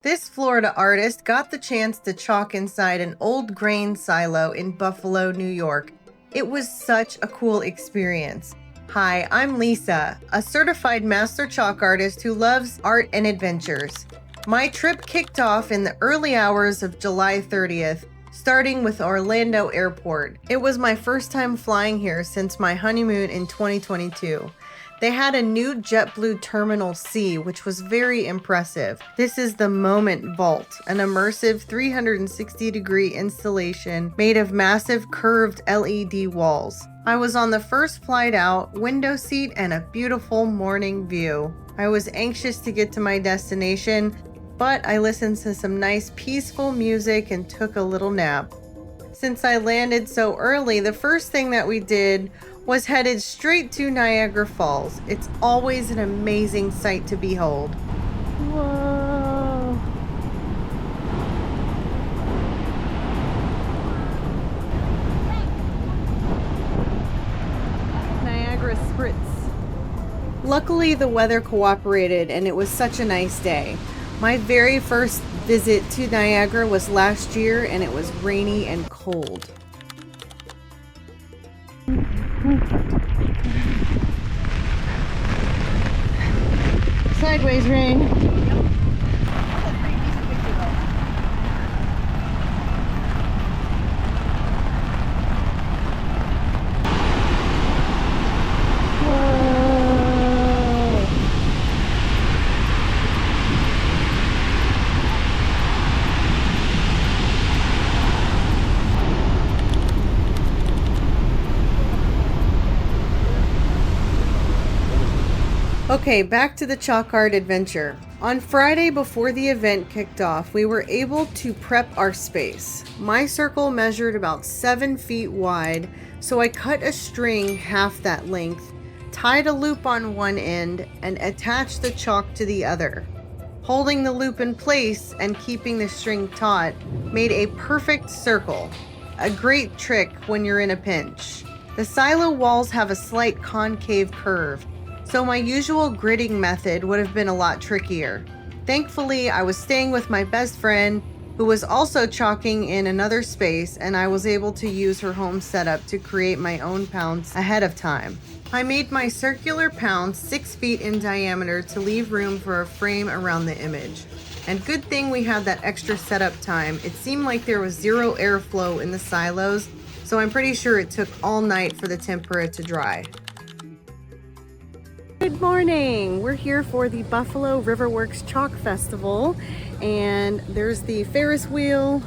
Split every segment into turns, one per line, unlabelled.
This Florida artist got the chance to chalk inside an old grain silo in Buffalo, New York. It was such a cool experience. Hi, I'm Lisa, a certified master chalk artist who loves art and adventures. My trip kicked off in the early hours of July 30th, starting with Orlando Airport. It was my first time flying here since my honeymoon in 2022. They had a new JetBlue Terminal C, which was very impressive. This is the Moment Vault, an immersive 360-degree installation made of massive curved LED walls. I was on the first flight out, window seat, and a beautiful morning view. I was anxious to get to my destination, but I listened to some nice peaceful music and took a little nap. Since I landed so early, the first thing that we did was headed straight to Niagara Falls. It's always an amazing sight to behold. Whoa. Niagara Spritz. Luckily, the weather cooperated and it was such a nice day. My very first visit to Niagara was last year and it was rainy and cold. Sideways rain. Okay, back to the chalk art adventure. On Friday before the event kicked off, we were able to prep our space. My circle measured about 7 feet wide, so I cut a string half that length, tied a loop on one end, and attached the chalk to the other. Holding the loop in place and keeping the string taut made a perfect circle. A great trick when you're in a pinch. The silo walls have a slight concave curve, so my usual gridding method would have been a lot trickier. Thankfully, I was staying with my best friend who was also chalking in another space, and I was able to use her home setup to create my own pounds ahead of time. I made my circular pounds 6 feet in diameter to leave room for a frame around the image. And good thing we had that extra setup time. It seemed like there was zero airflow in the silos, so I'm pretty sure it took all night for the tempera to dry. Good morning! We're here for the Buffalo RiverWorks Chalk Festival, and there's the Ferris wheel,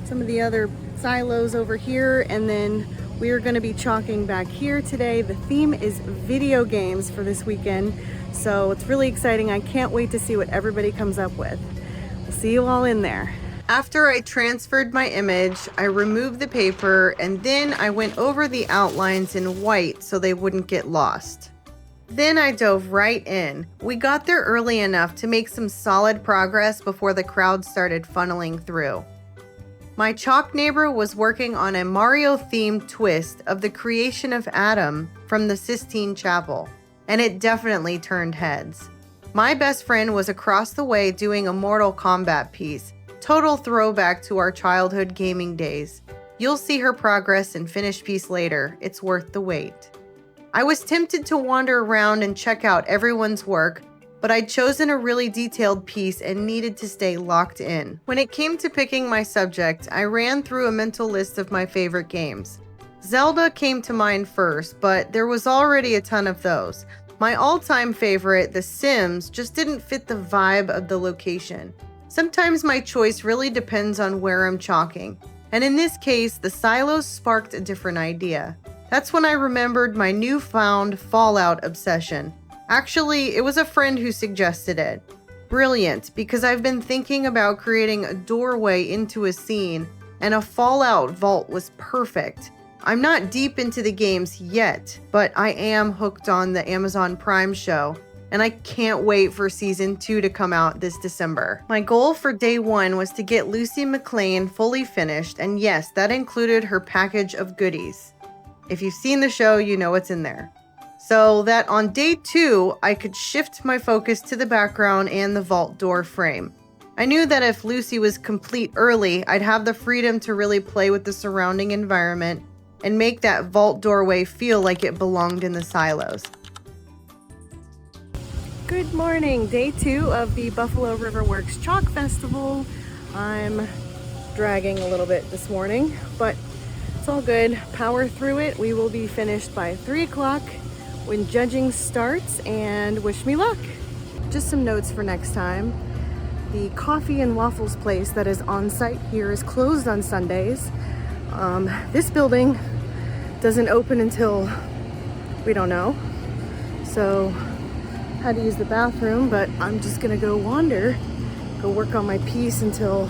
some of the other silos over here, and then we are going to be chalking back here today. The theme is video games for this weekend, so it's really exciting. I can't wait to see what everybody comes up with. We'll see you all in there. After I transferred my image, I removed the paper, and then I went over the outlines in white so they wouldn't get lost. Then I dove right in. We got there early enough to make some solid progress before the crowd started funneling through. My chalk neighbor was working on a Mario-themed twist of the creation of Adam from the Sistine Chapel, and it definitely turned heads. My best friend was across the way doing a Mortal Kombat piece, total throwback to our childhood gaming days. You'll see her progress and finished piece later. It's worth the wait. I was tempted to wander around and check out everyone's work, but I'd chosen a really detailed piece and needed to stay locked in. When it came to picking my subject, I ran through a mental list of my favorite games. Zelda came to mind first, but there was already a ton of those. My all-time favorite, The Sims, just didn't fit the vibe of the location. Sometimes my choice really depends on where I'm chalking, and in this case, the silos sparked a different idea. That's when I remembered my newfound Fallout obsession. Actually, it was a friend who suggested it. Brilliant, because I've been thinking about creating a doorway into a scene, and a Fallout vault was perfect. I'm not deep into the games yet, but I am hooked on the Amazon Prime show, and I can't wait for season 2 to come out this December. My goal for day 1 was to get Lucy MacLean fully finished, and yes, that included her package of goodies. If you've seen the show, you know what's in there. So that on day 2, I could shift my focus to the background and the vault door frame. I knew that if Lucy was complete early, I'd have the freedom to really play with the surrounding environment and make that vault doorway feel like it belonged in the silos. Good morning, day 2 of the Buffalo RiverWorks Chalk Festival. I'm dragging a little bit this morning, but it's all good. Power through it. We will be finished by 3 o'clock when judging starts, and wish me luck. Just some notes for next time. The coffee and waffles place that is on site here is closed on Sundays. This building doesn't open until, we don't know. So had to use the bathroom, but I'm just gonna go wander, go work on my piece until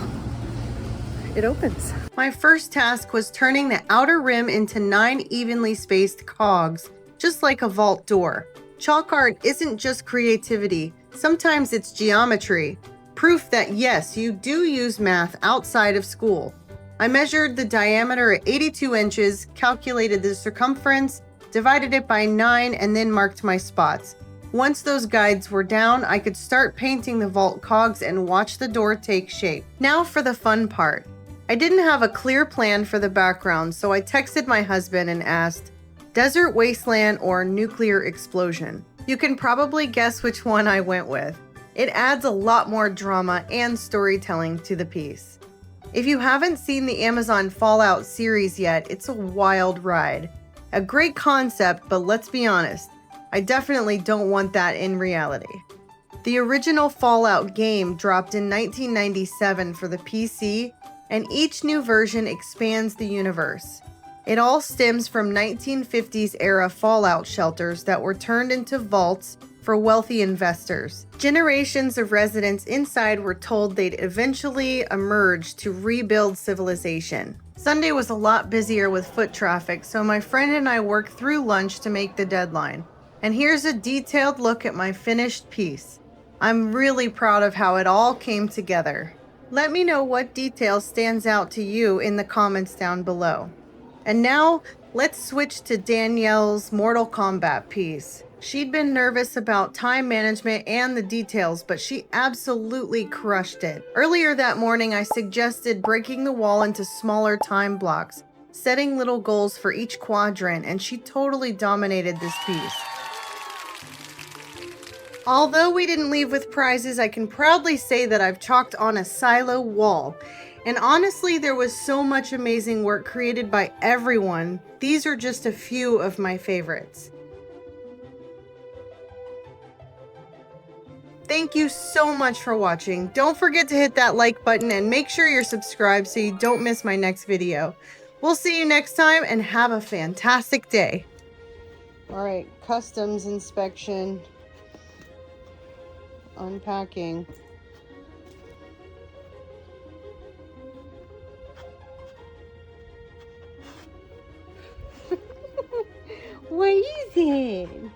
it opens. My first task was turning the outer rim into 9 evenly spaced cogs, just like a vault door. Chalk art isn't just creativity, sometimes it's geometry. Proof that yes, you do use math outside of school. I measured the diameter at 82 inches, calculated the circumference, divided it by 9, and then marked my spots. Once those guides were down, I could start painting the vault cogs and watch the door take shape. Now for the fun part. I didn't have a clear plan for the background, so I texted my husband and asked, desert wasteland or nuclear explosion? You can probably guess which one I went with. It adds a lot more drama and storytelling to the piece. If you haven't seen the Amazon Fallout series yet, it's a wild ride. A great concept, but let's be honest, I definitely don't want that in reality. The original Fallout game dropped in 1997 for the PC, and each new version expands the universe. It all stems from 1950s era Fallout shelters that were turned into vaults for wealthy investors. Generations of residents inside were told they'd eventually emerge to rebuild civilization. Sunday was a lot busier with foot traffic, so my friend and I worked through lunch to make the deadline. And here's a detailed look at my finished piece. I'm really proud of how it all came together. Let me know what detail stands out to you in the comments down below. And now, let's switch to Danielle's Mortal Kombat piece. She'd been nervous about time management and the details, but she absolutely crushed it. Earlier that morning, I suggested breaking the wall into smaller time blocks, setting little goals for each quadrant, and she totally dominated this piece. Although we didn't leave with prizes, I can proudly say that I've chalked on a silo wall. And honestly, there was so much amazing work created by everyone. These are just a few of my favorites. Thank you so much for watching. Don't forget to hit that like button and make sure you're subscribed so you don't miss my next video. We'll see you next time and have a fantastic day. All right, customs inspection. Unpacking. What is it?